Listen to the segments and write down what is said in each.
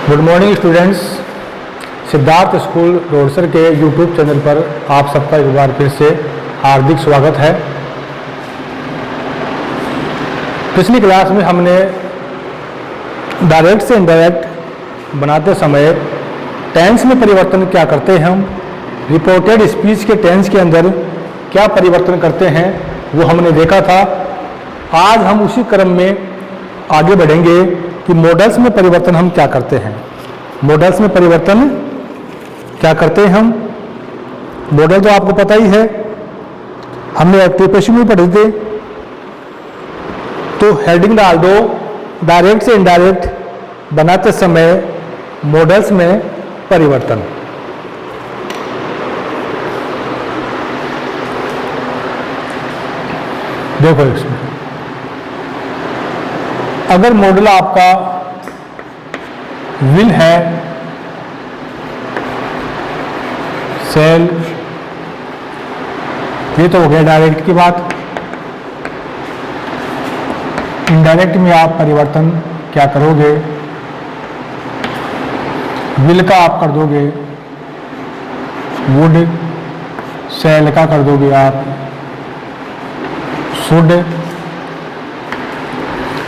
Good morning students. Siddharth school रोडसर के YouTube channel पर आप सबका एक बार फिर से हार्दिक स्वागत है। पिछली क्लास में हमने डायरेक्ट से इनडायरेक्ट बनाते समय टेंस में परिवर्तन क्या करते हैं, हम रिपोर्टेड स्पीच के टेंस के अंदर क्या परिवर्तन करते हैं वो हमने देखा था। आज हम उसी क्रम में आगे बढ़ेंगे कि मॉडल्स में परिवर्तन हम क्या करते हैं। मॉडल्स में परिवर्तन क्या करते हैं हम, मॉडल तो आपको पता ही है, हमने एक्टिवेशन में पढ़े थे। तो हेडिंग डाल दो, डायरेक्ट से इनडायरेक्ट बनाते समय मॉडल्स में परिवर्तन। देखो इसमें अगर मॉडल आपका विल है, सेल, ये तो हो गया डायरेक्ट की बात। इनडायरेक्ट में आप परिवर्तन क्या करोगे, विल का आप कर दोगे वुड, सेल का कर दोगे आप शुड।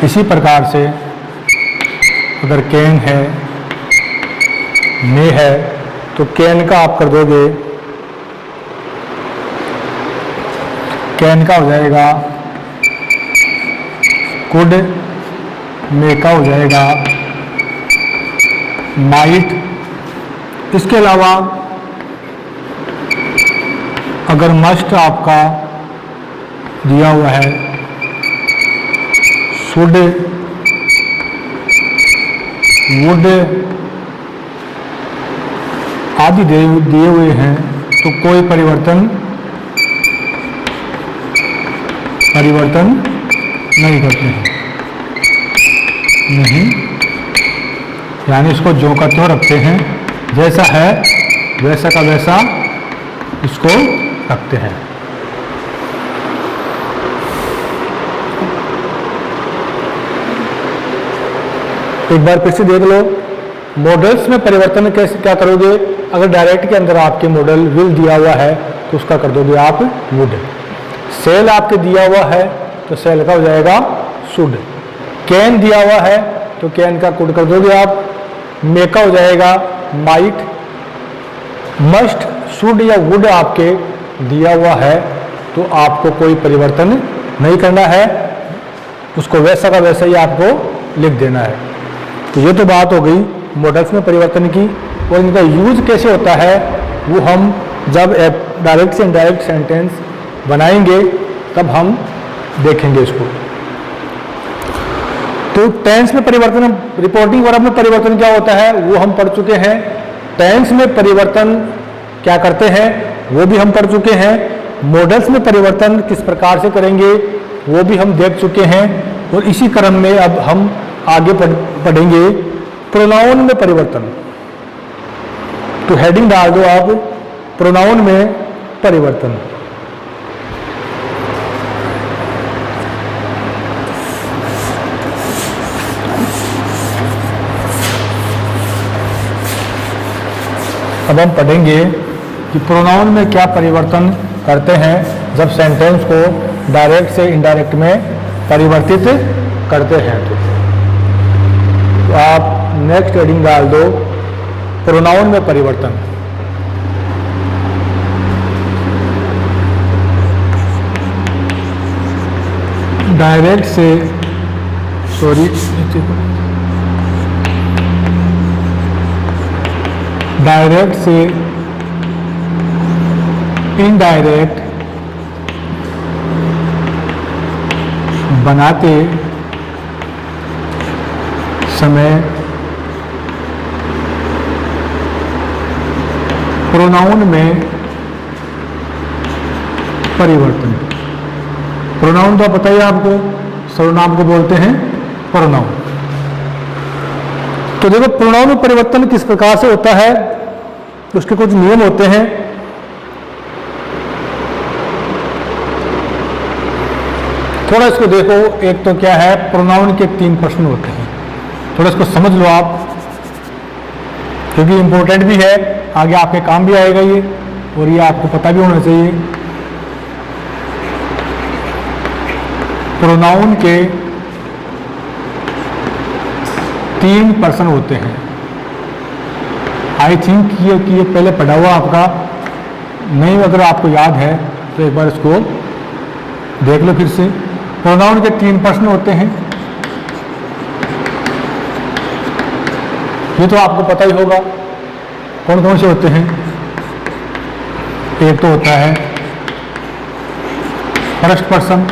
इसी प्रकार से अगर कैन है, मे है, तो कैन का आप कर दोगे, कैन का हो जाएगा कुड, मे का हो जाएगा माइट। इसके अलावा अगर मस्ट आपका दिया हुआ है, शुड, वुड आदि दिए हुए हैं तो कोई परिवर्तन नहीं करते हैं, नहीं, यानी इसको जो का त्यों रखते हैं, जैसा है वैसा का वैसा इसको रखते हैं। एक बार फिर से देख लो, मॉडल्स में परिवर्तन कैसे क्या करोगे। अगर डायरेक्ट के अंदर आपके मॉडल विल दिया हुआ है तो उसका कर दोगे आप वुड। सेल आपके दिया हुआ है तो सेल का हो जाएगा शुड। कैन दिया हुआ है तो कैन का कुड कर दोगे आप। मे का हो जाएगा माइट। मस्ट, शुड या वुड आपके दिया हुआ है तो आपको कोई परिवर्तन नहीं करना है, उसको वैसा का वैसा ही आपको लिख देना है। तो ये तो बात हो गई मॉडल्स में परिवर्तन की, और इनका यूज कैसे होता है वो हम जब डायरेक्ट से इनडायरेक्ट सेंटेंस बनाएंगे तब हम देखेंगे इसको। तो टेंस में परिवर्तन, रिपोर्टिंग वर्ब में परिवर्तन क्या होता है वो हम पढ़ चुके हैं। टेंस में परिवर्तन क्या करते हैं वो भी हम पढ़ चुके हैं। मॉडल्स में परिवर्तन किस प्रकार से करेंगे वो भी हम देख चुके हैं। और इसी क्रम में अब हम आगे पढ़ेंगे प्रोनाउन में परिवर्तन। तो हेडिंग डाल दो आप, प्रोनाउन में परिवर्तन। अब हम पढ़ेंगे कि प्रोनाउन में क्या परिवर्तन करते हैं जब सेंटेंस को डायरेक्ट से इनडायरेक्ट में परिवर्तित करते हैं। तो आप नेक्स्ट हेडिंग डाल दो, प्रोनाउन में परिवर्तन। डायरेक्ट से डायरेक्ट से इनडायरेक्ट बनाते समय प्रोनाउन में परिवर्तन। प्रोनाउन तो पता ही आपको, सर्वनाम को बोलते हैं प्रोनाउन। तो देखो प्रोनाउन में परिवर्तन किस प्रकार से होता है, उसके कुछ नियम होते हैं। थोड़ा इसको देखो, एक तो क्या है, प्रोनाउन के 3 प्रश्न होते हैं, थोड़ा इसको समझ लो आप। क्योंकि इम्पोर्टेंट भी है, आगे आपके काम भी आएगा ये, और ये आपको पता भी होना चाहिए। प्रोनाउन के 3 पर्सन होते हैं। आई थिंक ये पहले पढ़ा हुआ आपका, नहीं अगर आपको याद है तो एक बार इसको देख लो फिर से। प्रोनाउन के 3 पर्सन होते हैं, ये तो आपको पता ही होगा कौन कौन से होते हैं। एक तो होता है फर्स्ट पर्सन।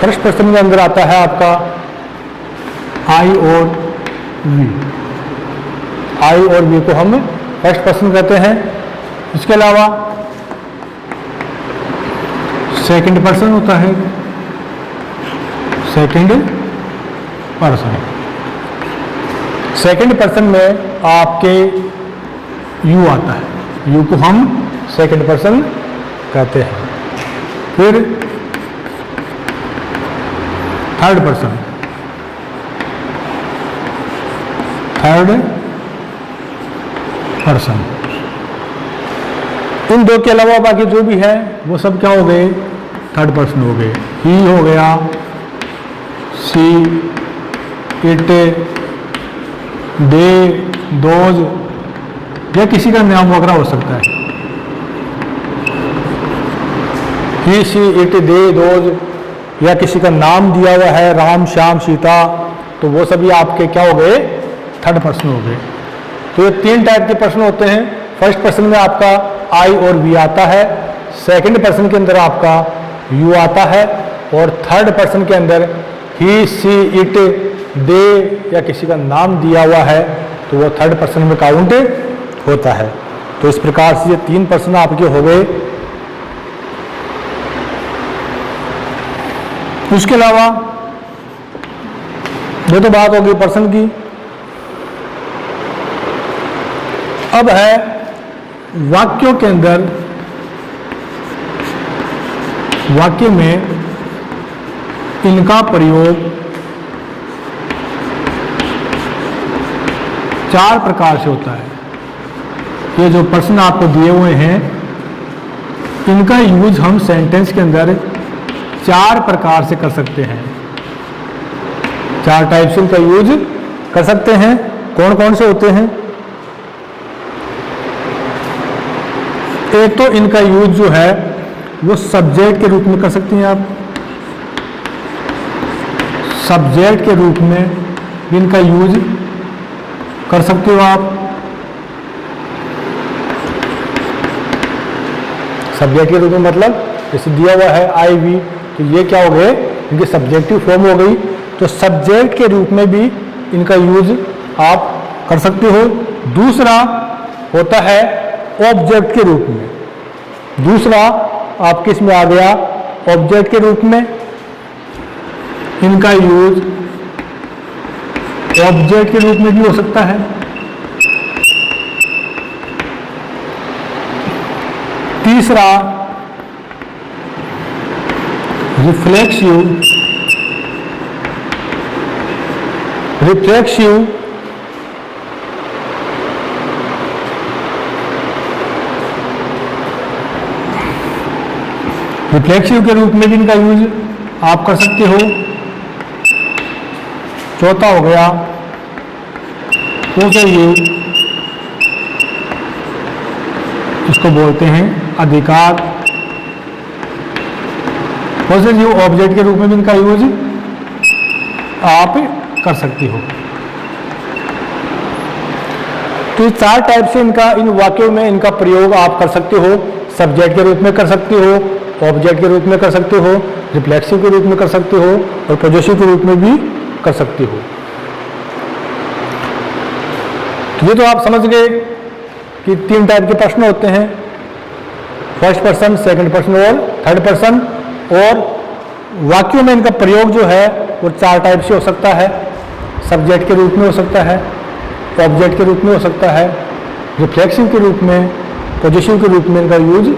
फर्स्ट पर्सन के अंदर आता है आपका आई और वी। आई और वी को हम फर्स्ट पर्सन कहते हैं। इसके अलावा सेकंड पर्सन होता है, सेकंड पर्सन। सेकंड पर्सन में आपके यू आता है, यू को हम सेकंड पर्सन कहते हैं। फिर थर्ड पर्सन, थर्ड पर्सन। इन दो के अलावा बाकी जो भी है वो सब क्या हो गए, थर्ड पर्सन हो गए। ही हो गया, सी, इट, दे, दोज, या किसी का नाम वगैरह हो सकता है। ही, सी, इट, दे, दोज, या किसी का नाम दिया हुआ है, राम, श्याम, सीता, तो वो सभी आपके क्या हो गए, थर्ड पर्सन हो गए। तो ये 3 टाइप के पर्सन होते हैं। फर्स्ट पर्सन में आपका आई और वी आता है, सेकंड पर्सन के अंदर आपका यू आता है, और थर्ड पर्सन के अंदर ही, सी, इट, दे, या किसी का नाम दिया हुआ है, तो वो थर्ड पर्सन में काउंट होता है। तो इस प्रकार से ये 3 पर्सन आपके हो गए। उसके अलावा ये तो बात होगी पर्सन की। अब है वाक्यों के अंदर, वाक्य में इनका प्रयोग 4 प्रकार से होता है। ये जो पर्सन आपको दिए हुए हैं, इनका यूज हम सेंटेंस के अंदर 4 प्रकार से कर सकते हैं। 4 टाइप से इनका यूज कर सकते हैं। कौन कौन से होते हैं? एक तो इनका यूज जो है वो सब्जेक्ट के रूप में कर सकते हैं आप। सब्जेक्ट के रूप में इनका यूज कर सकते हो आप। सब्जेक्ट के रूप में मतलब जैसे दिया हुआ है आई वी, तो ये क्या हो गए, इनकी सब्जेक्टिव फॉर्म हो गई। तो सब्जेक्ट के रूप में भी इनका यूज आप कर सकते हो। दूसरा होता है ऑब्जेक्ट के रूप में। दूसरा आपके इसमें आ गया ऑब्जेक्ट के रूप में, इनका यूज ऑब्जेक्ट के रूप में भी हो सकता है। तीसरा रिफ्लेक्सिव, रिफ्लेक्सिव रिफ्लेक्सिव के रूप में भी इनका यूज आप कर सकते हो। चौथा हो गया पोसेसिव, इसको बोलते हैं अधिकार। पोसेसिव ऑब्जेक्ट के रूप में भी इनका यूज आप कर सकते हो। तो ये 4 टाइप से इनका, इन वाक्यों में इनका प्रयोग आप कर सकते हो। सब्जेक्ट के रूप में कर सकते हो, ऑब्जेक्ट के रूप में कर सकते हो, रिफ्लेक्सिव के रूप में कर सकते हो, और पोजेसिव के रूप में भी कर सकते हो। तो ये तो आप समझ गए कि 3 टाइप के प्रश्न होते हैं, फर्स्ट पर्सन, सेकंड पर्सन और थर्ड पर्सन। और वाक्यों में इनका प्रयोग जो है वो 4 टाइप से हो सकता है। सब्जेक्ट के रूप में हो सकता है, ऑब्जेक्ट के रूप में हो सकता है, रिफ्लेक्सिव के रूप में, पोजेसिव के रूप में इनका यूज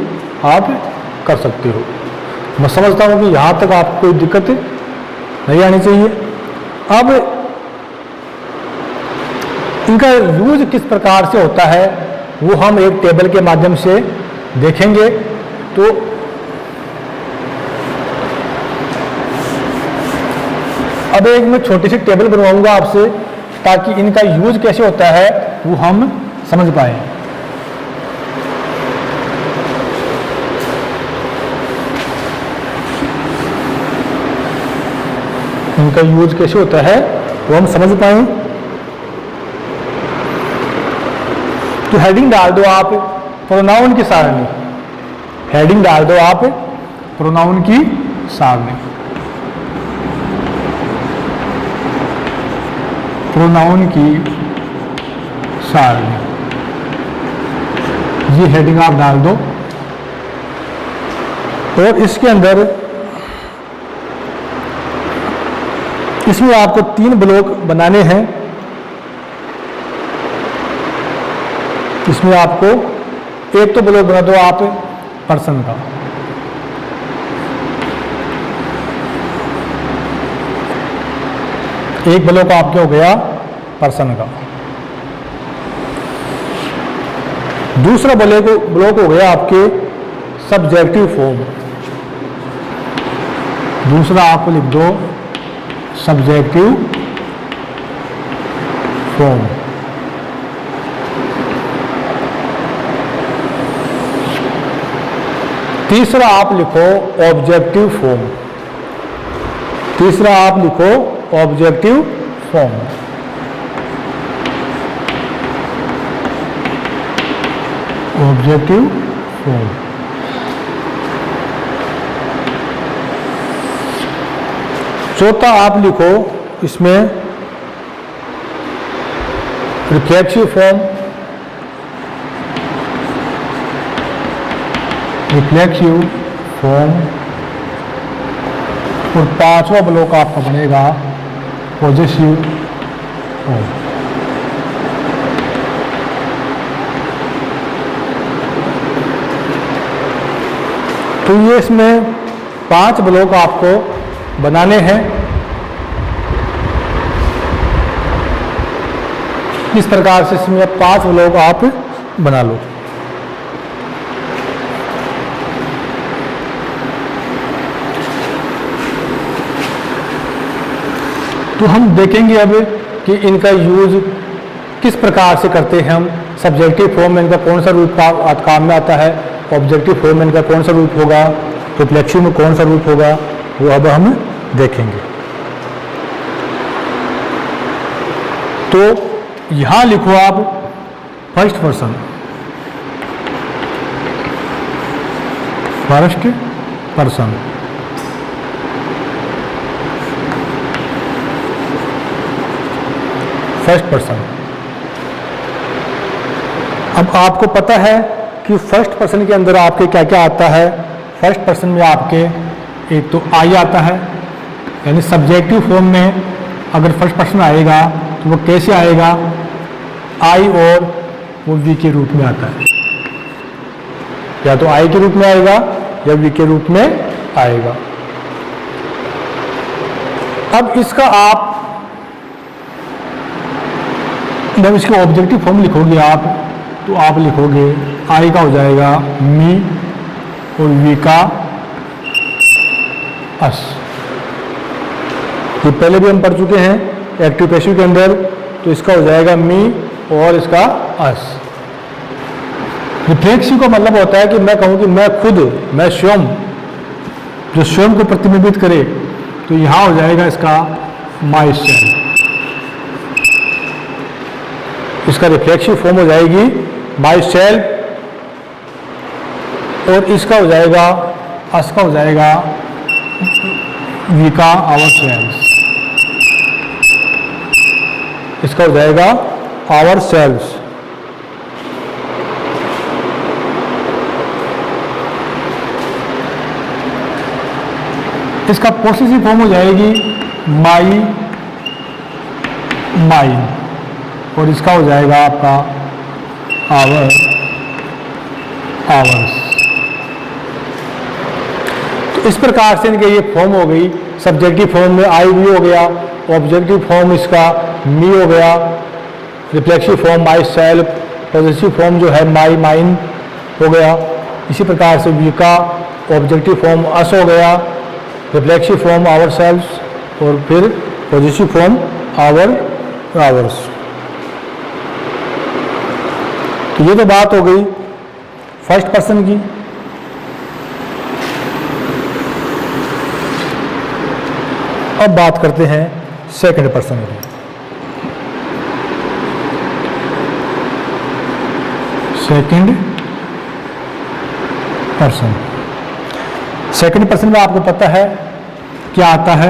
आप कर सकते हो। मैं समझता हूँ कि यहाँ तक आपको कोई दिक्कत नहीं आनी चाहिए। अब इनका यूज किस प्रकार से होता है वो हम एक टेबल के माध्यम से देखेंगे। तो अब एक मैं छोटी सी टेबल बनवाऊंगा आपसे, ताकि इनका यूज कैसे होता है वो हम समझ पाए। इनका यूज कैसे होता है वो हम समझ पाए। तो हेडिंग डाल दो आप प्रोनाउन की सारणी, हेडिंग डाल दो आप प्रोनाउन की सारणी, प्रोनाउन की सारणी, ये हेडिंग आप डाल दो। और इसके अंदर इसमें आपको 3 ब्लॉक बनाने हैं। इसमें आपको एक तो ब्लॉक बना दो आप पर्सन का, एक ब्लॉक आपके हो गया पर्सन का, दूसरा ब्लॉक हो गया आपके सब्जेक्टिव फॉर्म, दूसरा आप लिख दो सब्जेक्टिव फॉर्म। तीसरा आप लिखो ऑब्जेक्टिव फॉर्म, तीसरा आप लिखो ऑब्जेक्टिव फॉर्म। Objective form. चौथा आप लिखो इसमें रिफ्लेक्सिव फॉर्म, रिफ्लेक्सिव फॉर्म। और 5वां ब्लॉक आपका बनेगा पॉजेसिव फॉर्म। तो ये इसमें 5 ब्लॉक आपको बनाने हैं। इस प्रकार से इसमें 5 ब्लॉक आप बना लो। तो हम देखेंगे अब कि इनका यूज किस प्रकार से करते हैं हम। सब्जेक्टिव फॉर्म में इनका कौन सा रूप काम में आता है, ऑब्जेक्टिव फॉर्म में इनका कौन सा रूप होगा, रिफ्लेक्सिव में कौन सा रूप होगा, वो अब हम देखेंगे। तो यहां लिखो आप first person, first person. First person. अब आपको पता है कि फर्स्ट पर्सन के अंदर आपके क्या क्या आता है। फर्स्ट पर्सन में आपके एक तो आई आता है, यानी सब्जेक्टिव फॉर्म में अगर फर्स्ट पर्सन आएगा तो वो कैसे आएगा, आई और वो वी के रूप में आता है। या तो आई के रूप में आएगा या वी के रूप में आएगा। अब इसका आप जब इसका ऑब्जेक्टिव फॉर्म लिखोगे आप, तो आप लिखोगे आई का हो जाएगा मी और वी का अस। ये पहले भी हम पढ़ चुके हैं एक्टिव पैसिव के अंदर। तो इसका हो जाएगा मी और इसका अस। रिफ्लेक्सिव का मतलब होता है कि मैं कहूं कि मैं खुद, मैं स्वयं, जो स्वयं को प्रतिबिंबित करे। तो यहां हो जाएगा इसका माई सेल्फ। इसका रिफ्लेक्सिव फॉर्म हो जाएगी माई सेल्फ। और इसका हो जाएगा अस का हो जाएगा वी का आवर सेल्फ। इसका हो जाएगा आवर सेल्फ। इसका पॉसेसिव फॉर्म हो जाएगी माई माइन। और इसका हो जाएगा आपका आवर आवर्स। तो इस प्रकार से इनके ये फॉर्म हो गई। सब्जेक्टिव फॉर्म में आई वी हो गया, ऑब्जेक्टिव फॉर्म इसका मी हो गया, reflexive form my self, positive form जो है माई माइन हो गया। इसी प्रकार से वी का ऑब्जेक्टिव फॉर्म अस हो गया, रिफ्लेक्सिव फॉर्म आवर सेल्व्स और फिर पॉजिटिव फॉर्म आवर आवर्स। तो ये तो बात हो गई फर्स्ट पर्सन की। अब बात करते हैं सेकंड पर्सन की। सेकंड पर्सन, सेकंड पर्सन में आपको पता है क्या आता है,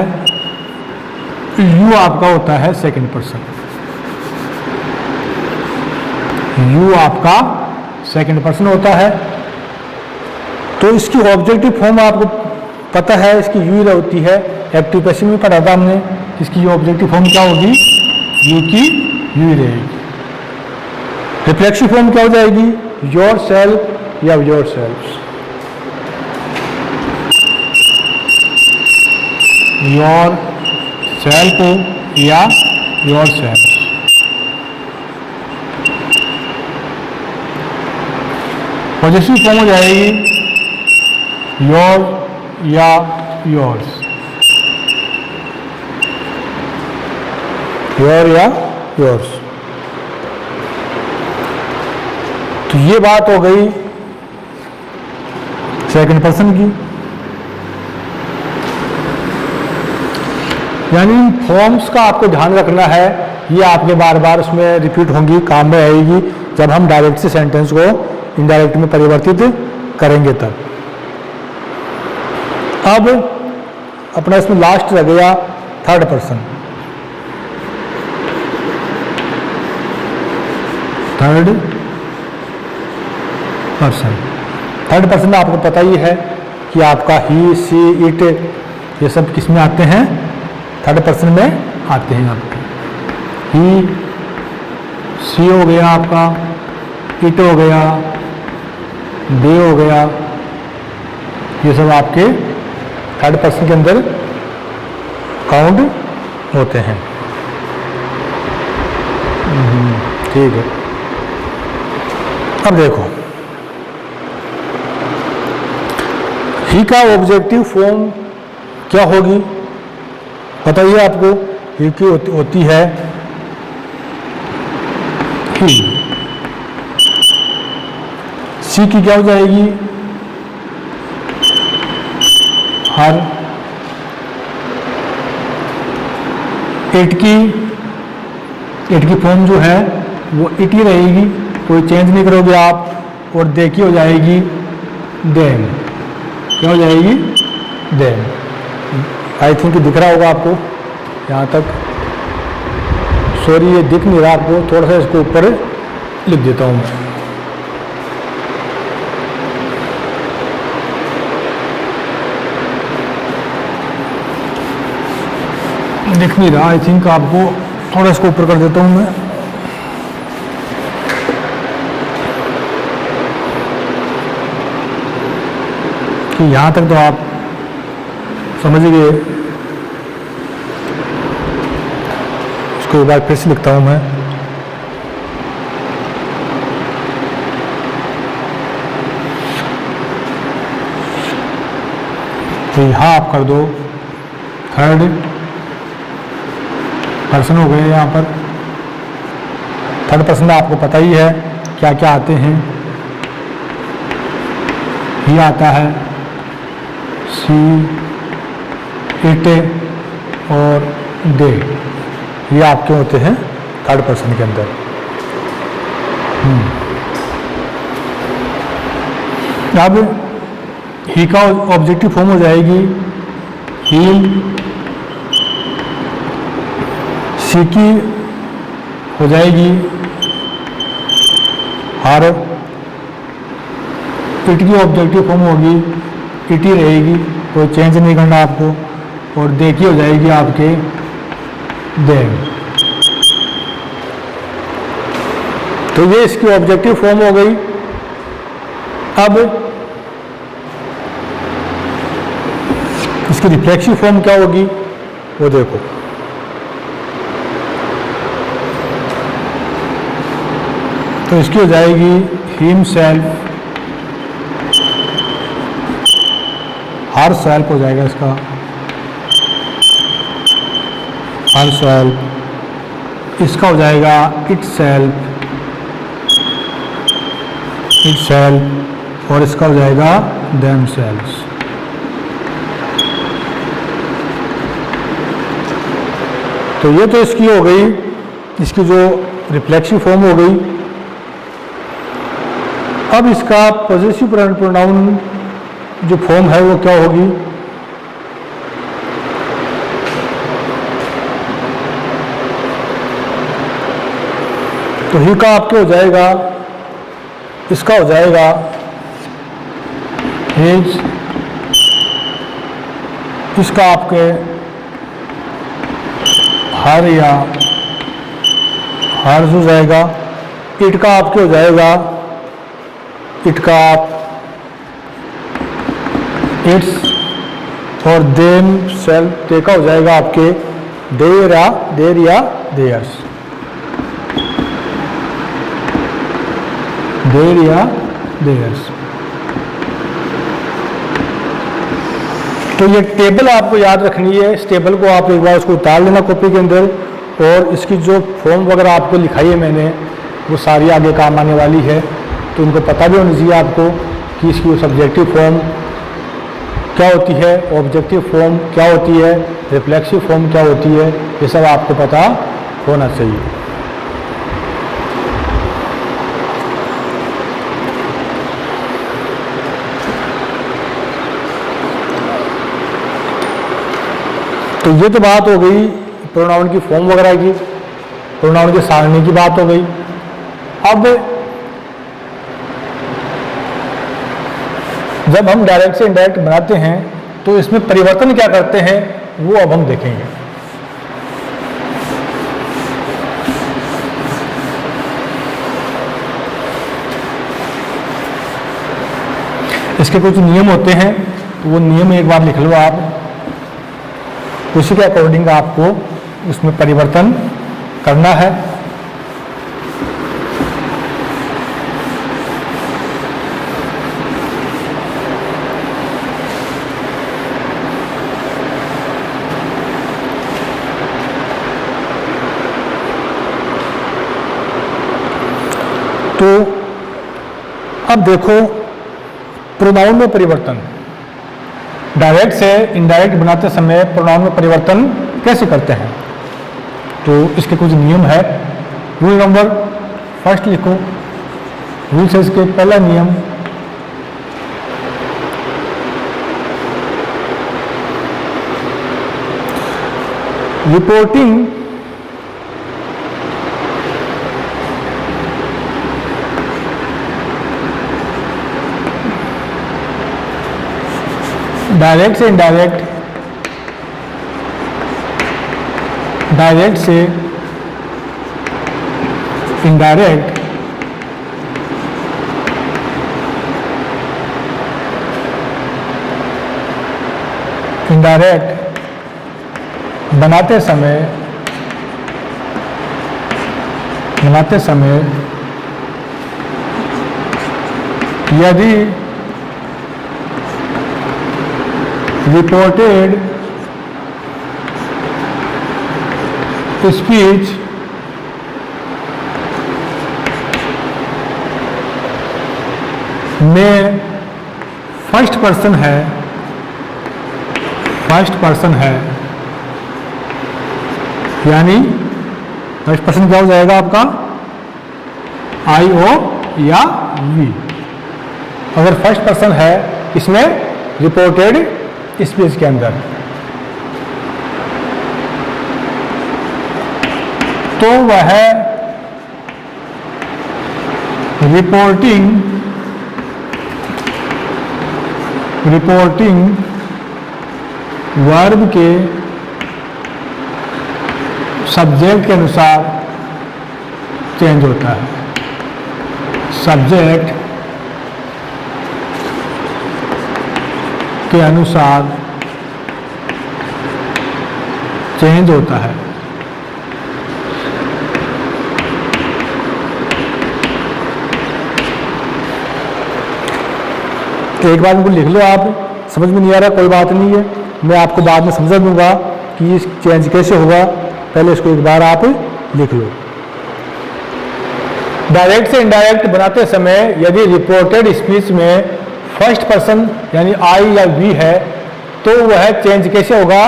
यू आपका होता है सेकंड पर्सन। यू आपका सेकंड पर्सन होता है। तो इसकी ऑब्जेक्टिव फॉर्म आपको पता है, इसकी यू होती है। एक्टिव पैसिव में पढ़ा था हमने, इसकी ऑब्जेक्टिव फॉर्म क्या होगी, यू की यू रहेगी। रिफ्लेक्सिव फॉर्म क्या हो जाएगी, योर सेल्फ या योर सेल्फ। योर सेल्फ या योर सेल्फ। पॉजिटिव फॉर्म हो जाएगी योर या योर्स। योर या योर्स। तो ये बात हो गई सेकंड पर्सन की। यानी इन फॉर्म्स का आपको ध्यान रखना है, ये आपके बार बार उसमें रिपीट होंगी, काम में आएगी जब हम डायरेक्ट से सेंटेंस को इनडायरेक्ट में परिवर्तित करेंगे तब। अब अपना इसमें लास्ट रह गया third person. Third person, third person में आपको पता ही है कि आपका ही, सी, इट ये सब किस में आते हैं, थर्ड पर्सन में आते हैं आपके। ही, सी हो गया आपका, इट हो गया, दे हो गया, ये सब आपके थर्ड पर्सन के अंदर काउंट होते हैं। ठीक है। अब देखो ही का ऑब्जेक्टिव फॉर्म क्या होगी, पता ही है आपको। ही की होती है ही। सी की क्या हो जाएगी, हर। इट की फॉर्म जो है वो इट ही रहेगी, कोई चेंज नहीं करोगे आप। और दे की हो जाएगी देम। क्या हो जाएगी, देम। आई थिंक दिख रहा होगा आपको यहाँ तक। सॉरी ये दिख नहीं रहा आपको, थोड़ा सा इसको ऊपर लिख देता हूँ मैं। दिख नहीं रहा, आई थिंक आपको थोड़ा इसको ऊपर कर देता हूँ मैं। कि यहाँ तक तो आप समझ गए। इसको एक बार फिर से लिखता हूँ मैं। तो यहाँ आप कर दो थर्ड पर्सन हो गए। यहाँ पर थर्ड पर्सन में आपको पता ही है क्या क्या आते हैं। ही आता है, सी, इट और दे, ये आपके होते हैं थर्ड पर्सन के अंदर। अब ही का ऑब्जेक्टिव फॉर्म हो जाएगी ही। सी की हो जाएगी हर। इट की ऑब्जेक्टिव फॉर्म होगी इट ही रहेगी, कोई चेंज नहीं करना आपको। और दे की हो जाएगी आपके देम। तो ये इसकी ऑब्जेक्टिव फॉर्म हो गई। अब इसकी रिफ्लेक्सिव फॉर्म क्या होगी वो देखो। तो इसकी हो जाएगी हिमसेल्फ, हर सेल्फ हो जाएगा इसका, हर सेल्फ। इसका हो जाएगा इट सेल्फ, इट सेल्फ, और इसका हो जाएगा देम सेल्व्स। तो ये तो इसकी हो गई, इसकी जो रिफ्लेक्सिव फॉर्म हो गई। अब इसका पॉजिटिव प्रोनाउन जो फॉर्म है वो क्या होगी? तो ही का आपके हो जाएगा, इसका हो जाएगा हिज, इसका आपके हर या हर्ज हो जाएगा। इट का आपके हो जाएगा, इट का आप इट्स, और देम सेल्फ, ते का हो जाएगा आपके देर या देयर्स, देर या देयर्स। तो ये टेबल आपको याद रखनी है। इस टेबल को आप एक बार उसको उतार लेना कॉपी के अंदर, और इसकी जो फॉर्म वगैरह आपको लिखाई है मैंने, वो सारी आगे काम आने वाली है। तो उनको पता भी होना चाहिए आपको कि इसकी सब्जेक्टिव फॉर्म क्या होती है, ऑब्जेक्टिव फॉर्म क्या होती है, रिफ्लेक्सिव फॉर्म क्या होती है, ये सब आपको पता होना चाहिए। तो ये तो बात हो गई प्रोनाउन की फॉर्म वगैरह की, प्रोनाउन के सारणी की बात हो गई। अब जब हम डायरेक्ट से इनडायरेक्ट बनाते हैं तो इसमें परिवर्तन क्या करते हैं वो अब हम देखेंगे। इसके कुछ नियम होते हैं, तो वो नियम एक बार लिख लो आप, उसी के अकॉर्डिंग आपको उसमें परिवर्तन करना है। तो अब देखो प्रोनाउन में परिवर्तन, डायरेक्ट से इनडायरेक्ट बनाते समय प्रोनाउन में परिवर्तन कैसे करते हैं। तो इसके कुछ नियम है। रूल नंबर फर्स्ट लिखो, रूल से इसके पहला नियम, रिपोर्टिंग डायरेक्ट से इनडायरेक्ट, डायरेक्ट से इनडायरेक्ट, इनडायरेक्ट बनाते समय यदि रिपोर्टेड स्पीच में फर्स्ट पर्सन है, यानी फर्स्ट पर्सन क्या हो जाएगा आपका, आई ओ या वी। अगर फर्स्ट पर्सन है इसमें रिपोर्टेड स्पीच के अंदर, तो वह रिपोर्टिंग वर्ब के सब्जेक्ट के अनुसार चेंज होता है। सब्जेक्ट के अनुसार चेंज होता है। एक बार इनको लिख लो, आप समझ में नहीं आ रहा कोई बात नहीं है, मैं आपको बाद में समझा दूंगा कि इस चेंज कैसे होगा, पहले इसको एक बार आप लिख लो। डायरेक्ट से इनडायरेक्ट बनाते समय यदि रिपोर्टेड स्पीच में फर्स्ट पर्सन यानी आई या वी है तो वह चेंज कैसे होगा,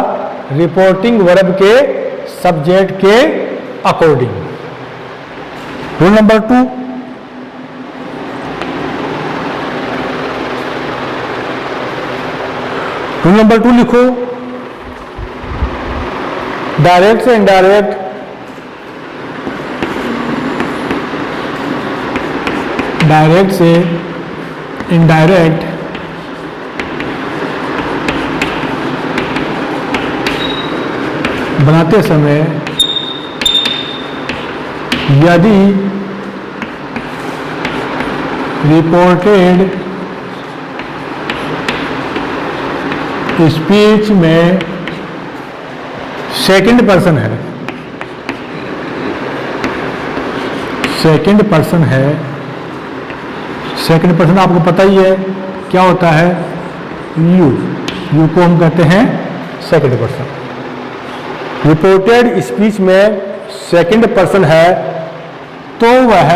रिपोर्टिंग वर्ब के सब्जेक्ट के according. Rule number 2, rule number 2 लिखो, डायरेक्ट से इनडायरेक्ट इनडायरेक्ट बनाते समय यदि रिपोर्टेड स्पीच में सेकंड पर्सन है, सेकंड पर्सन आपको पता ही है क्या होता है, यू को हम कहते हैं सेकंड पर्सन। रिपोर्टेड स्पीच में सेकंड पर्सन है तो वह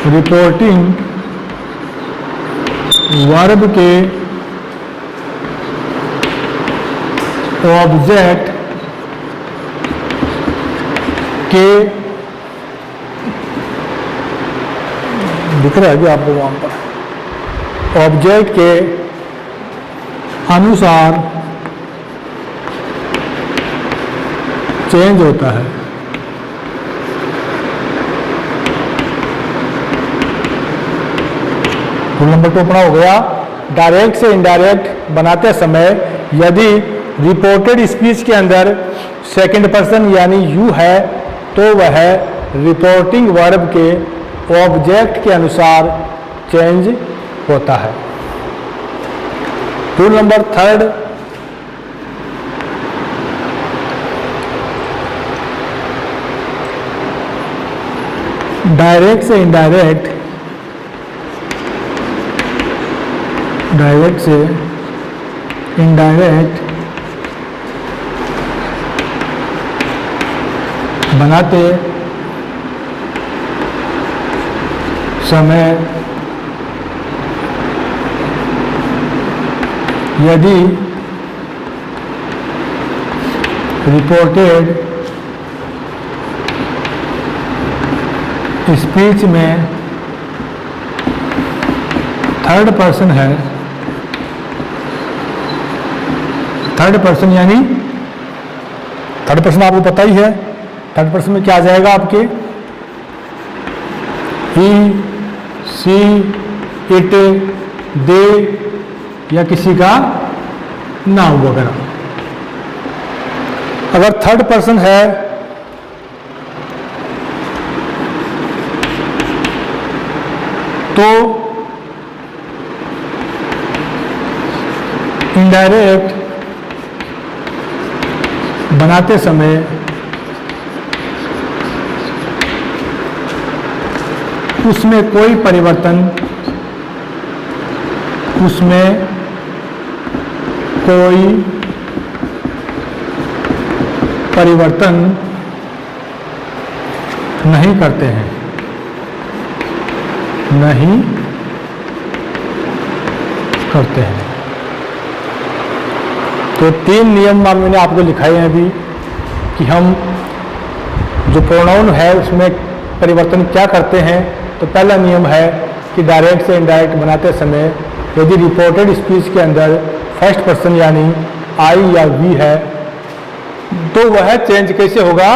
रिपोर्टिंग वर्ब के ऑब्जेक्ट के दिख रहा है क्या आपको वहां पर, ऑब्जेक्ट के अनुसार चेंज होता है। रूल नंबर 2 अपना हो गया, डायरेक्ट से इनडायरेक्ट बनाते समय यदि रिपोर्टेड स्पीच के अंदर सेकंड पर्सन यानी यू है तो वह रिपोर्टिंग वर्ब के ऑब्जेक्ट के अनुसार चेंज होता है। रूल नंबर 3, डायरेक्ट से इनडायरेक्ट बनाते समय यदि रिपोर्टेड स्पीच में थर्ड पर्सन है, थर्ड पर्सन यानी थर्ड पर्सन आपको पता ही है, थर्ड पर्सन में क्या आ जाएगा आपके, ही, सी, इट, दे या किसी का नाम वगैरह। अगर थर्ड पर्सन है तो इनडायरेक्ट बनाते समय उसमें कोई परिवर्तन नहीं करते हैं, तो 3 नियम मैंने आपको लिखाए हैं अभी कि हम जो प्रोनाउन है उसमें परिवर्तन क्या करते हैं। तो पहला नियम है कि डायरेक्ट से इनडायरेक्ट बनाते समय यदि रिपोर्टेड स्पीच के अंदर फर्स्ट पर्सन यानी आई या वी है तो वह चेंज कैसे होगा,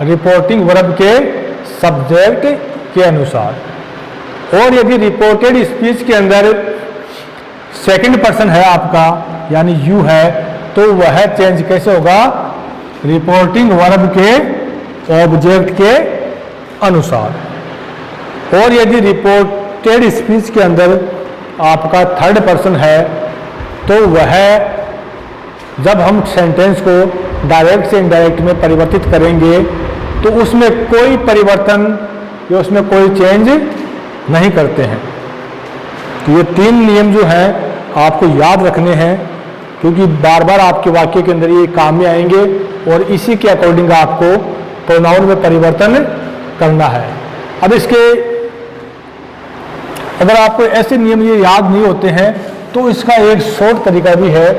रिपोर्टिंग वर्ब के सब्जेक्ट के अनुसार। और यदि रिपोर्टेड स्पीच के अंदर सेकंड पर्सन है आपका यानी यू है तो वह चेंज कैसे होगा, रिपोर्टिंग वर्ब के ऑब्जेक्ट के अनुसार। और यदि रिपोर्टेड स्पीच के अंदर आपका थर्ड पर्सन है तो वह जब हम सेंटेंस को डायरेक्ट से इनडायरेक्ट में परिवर्तित करेंगे तो उसमें कोई परिवर्तन या उसमें कोई चेंज नहीं करते हैं। तो ये 3 नियम जो हैं आपको याद रखने हैं, क्योंकि बार बार आपके वाक्य के अंदर ये काम में आएंगे और इसी के अकॉर्डिंग आपको प्रोनाउन में परिवर्तन करना है। अब इसके अगर आपको ऐसे नियम ये याद नहीं होते हैं तो इसका एक शॉर्ट तरीका भी है,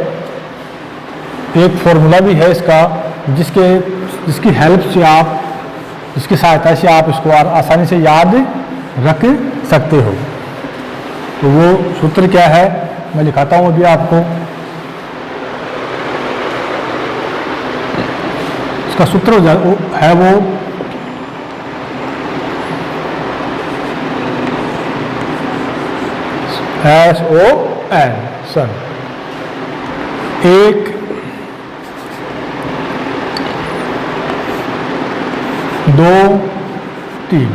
एक फॉर्मूला भी है इसका, जिसकी हेल्प से आप, जिसकी सहायता से आप इसको आसानी से याद रख सकते हो। तो वो सूत्र क्या है मैं लिखाता हूँ अभी आपको। इसका सूत्र है वो SON, सन। 1 2 3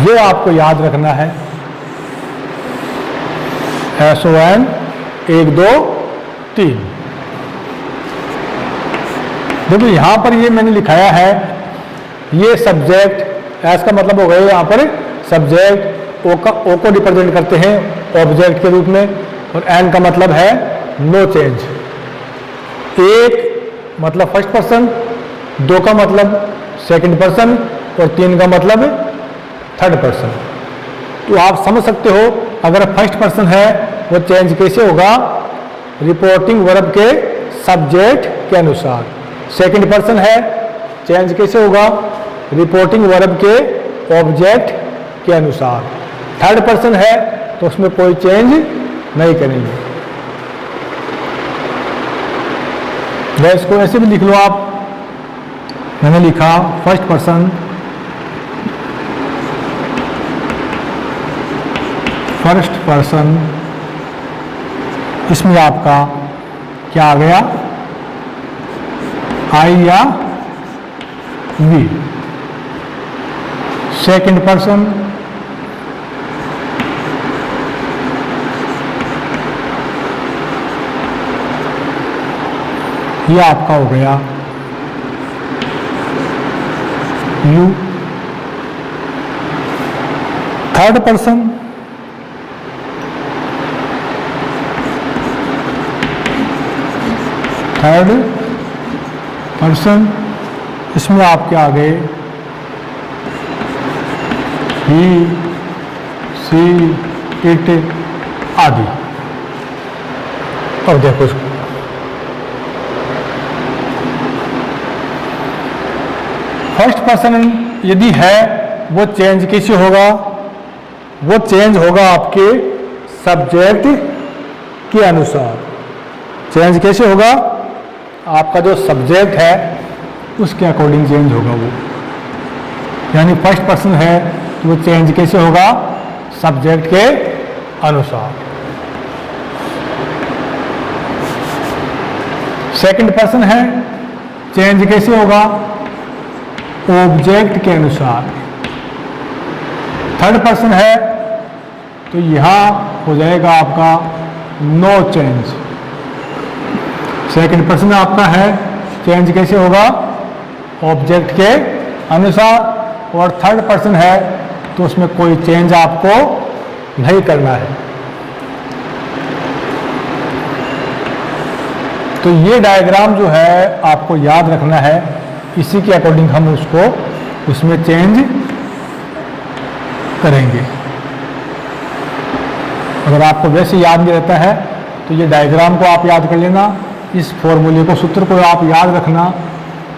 ये आपको याद रखना है। SON 1 2 3। देखिए यहां पर ये मैंने लिखाया है, ये सब्जेक्ट, एस का मतलब हो गया यहाँ पर सब्जेक्ट, ओ को रिप्रेजेंट करते हैं ऑब्जेक्ट के रूप में, और एन का मतलब है नो चेंज। 1 मतलब फर्स्ट पर्सन, 2 का मतलब सेकंड पर्सन और 3 का मतलब थर्ड पर्सन। तो आप समझ सकते हो अगर फर्स्ट पर्सन है वो चेंज कैसे होगा, रिपोर्टिंग वर्ब के सब्जेक्ट के अनुसार। सेकंड पर्सन है, चेंज कैसे होगा, रिपोर्टिंग वर्ब के ऑब्जेक्ट के अनुसार। थर्ड पर्सन है तो उसमें कोई चेंज नहीं करेंगे। या इसको ऐसे भी लिख लो आप, मैंने लिखा फर्स्ट पर्सन, इसमें आपका क्या आ गया, आई या वी। सेकंड पर्सन ये आपका हो गया यू। थर्ड पर्सन इसमें आपके आ गए ही, सी, इट आदि। अब देखो इसको, फर्स्ट पर्सन यदि है वो चेंज कैसे होगा, वो चेंज होगा आपके सब्जेक्ट के अनुसार। चेंज कैसे होगा, आपका जो सब्जेक्ट है उसके अकॉर्डिंग चेंज होगा वो। यानी फर्स्ट पर्सन है तो वो चेंज कैसे होगा, सब्जेक्ट के अनुसार। सेकंड पर्सन है, चेंज कैसे होगा, ऑब्जेक्ट के अनुसार। थर्ड पर्सन है तो यहां हो जाएगा आपका नो चेंज। सेकंड पर्सन आपका है, चेंज कैसे होगा, ऑब्जेक्ट के अनुसार। और थर्ड पर्सन है तो उसमें कोई चेंज आपको नहीं करना है। तो ये डायग्राम जो है आपको याद रखना है, इसी के अकॉर्डिंग हम उसमें चेंज करेंगे। अगर आपको वैसे याद नहीं रहता है तो ये डायग्राम को आप याद कर लेना, इस फॉर्मूले को, सूत्र को आप याद रखना,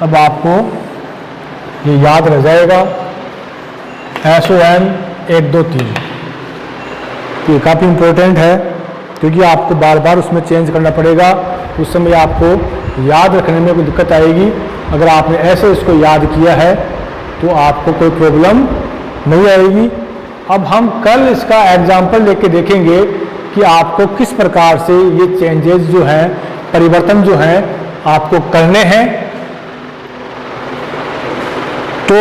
तब आपको ये याद रह जाएगा। SON 1 2 3। तो ये काफ़ी इम्पोर्टेंट है क्योंकि आपको बार बार उसमें चेंज करना पड़ेगा। उस समय आपको याद रखने में कोई दिक्कत आएगी। अगर आपने ऐसे इसको याद किया है तो आपको कोई प्रॉब्लम नहीं आएगी। अब हम कल इसका एग्जाम्पल लेके देखेंगे कि आपको किस प्रकार से ये चेंजेस जो हैं, परिवर्तन जो हैं आपको करने हैं। तो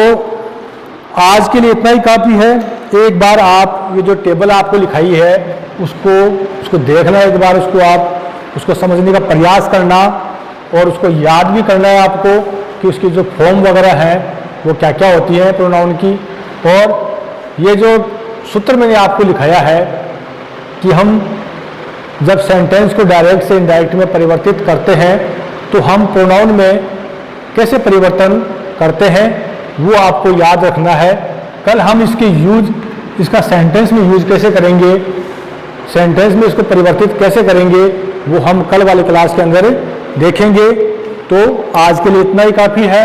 आज के लिए इतना ही काफ़ी है। एक बार आप ये जो टेबल आपको लिखाई है उसको देखना, एक बार उसको समझने का प्रयास करना और उसको याद भी करना है आपको कि उसकी जो फॉर्म वगैरह है वो क्या क्या होती है प्रोनाउन की। और ये जो सूत्र मैंने आपको लिखाया है कि हम जब सेंटेंस को डायरेक्ट से इनडायरेक्ट में परिवर्तित करते हैं तो हम प्रोनाउन में कैसे परिवर्तन करते हैं वो आपको याद रखना है। कल हम इसका सेंटेंस में यूज कैसे करेंगे, सेंटेंस में इसको परिवर्तित कैसे करेंगे, वो हम कल वाले क्लास के अंदर देखेंगे। तो आज के लिए इतना ही काफ़ी है।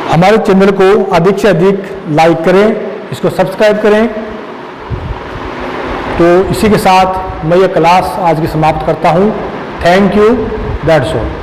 हमारे चैनल को अधिक से अधिक लाइक करें, इसको सब्सक्राइब करें। तो इसी के साथ मैं ये क्लास आज की समाप्त करता हूँ। Thank you, that's all.